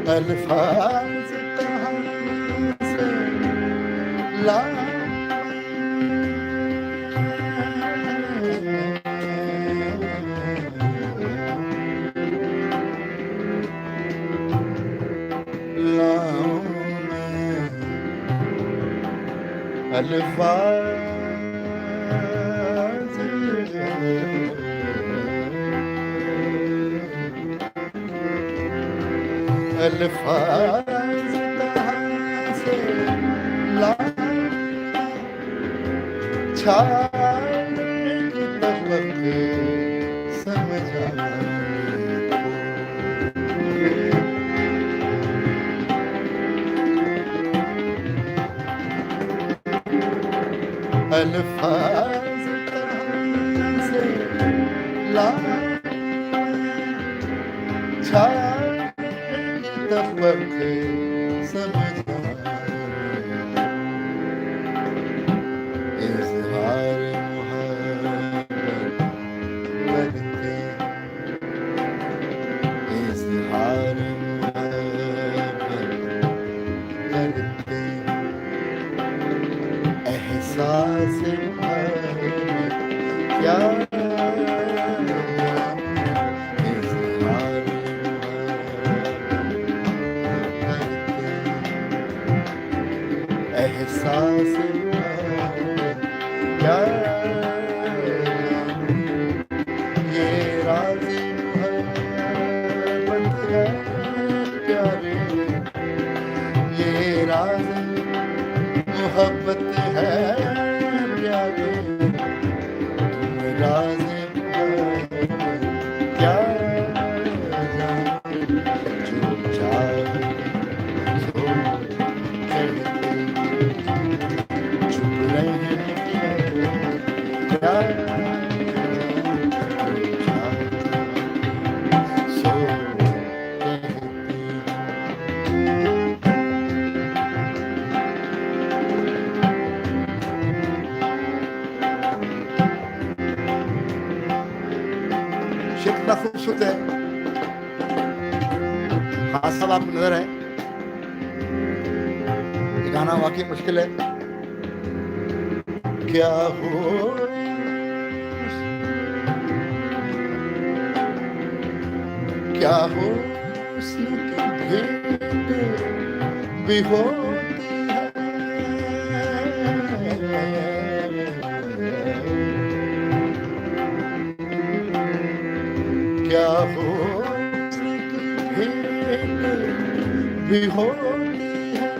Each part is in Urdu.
الفاظ کہاں سے لاؤں میں الفاظ الفاظ کہاں سے لاؤں چھانے کی طبق سمجھانے کو الفاظ کہاں سے لاؤں چھانے طبق سمجھانے اظہار محبت کرتے اظہار محبت کرتے احساس محبت کیا سے محبت کیا جانوں یہ راز محبت ہے پیارے یہ راز محبت ہے پیارے راز محبت کیا جانوں جو چاہے سو کہتے چپ رہنے کیا سو شیخ اتنا خوبصورت ہے ہاں سب آپ کو نظر ہے یہ گانا واقعی مشکل ہے کیا ہو کیا ہو حسن کی بھیٹ بھی ہوتی ہے کیا ہو حسن کی بھیٹ بھی ہوتی ہے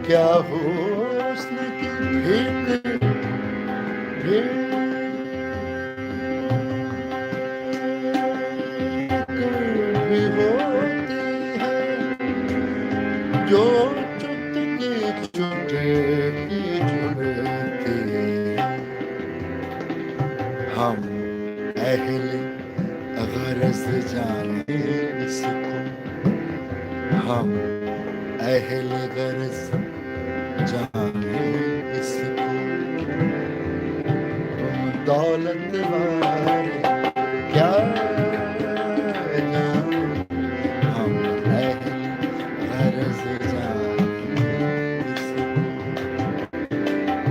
کیا ہو حسن کی بھیٹ بھی ہوتی ہے جو چٹکی چٹکی چنتی ہم اہل غرض جانے اس کو ہم اہل غرض جانے اس کو تم دولت والے کیا جانو ہم اہل غرض جانے اس کو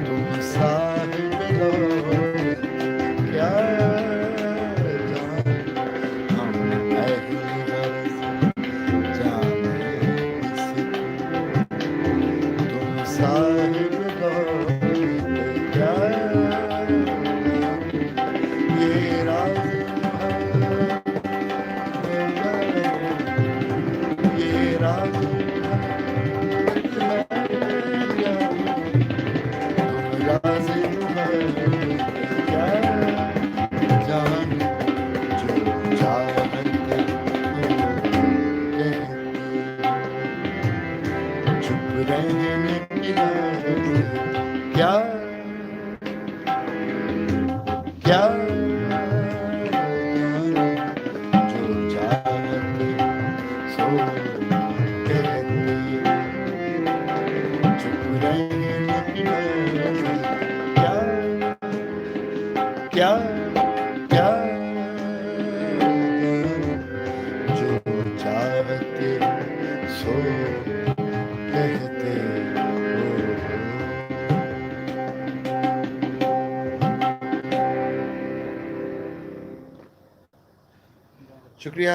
تم صاحب دولت کیا ہم اہل غرض جانے اس کو تم صاحب دولت کیا یہ راز یہ راز تم راز کیا جان جو چاہتے چپ رہنے کی کیا کیا جو چاہتے سو کہتے چپ رہنے کی کیا کیا کیا جو چاہتے سو کہتے شکریہ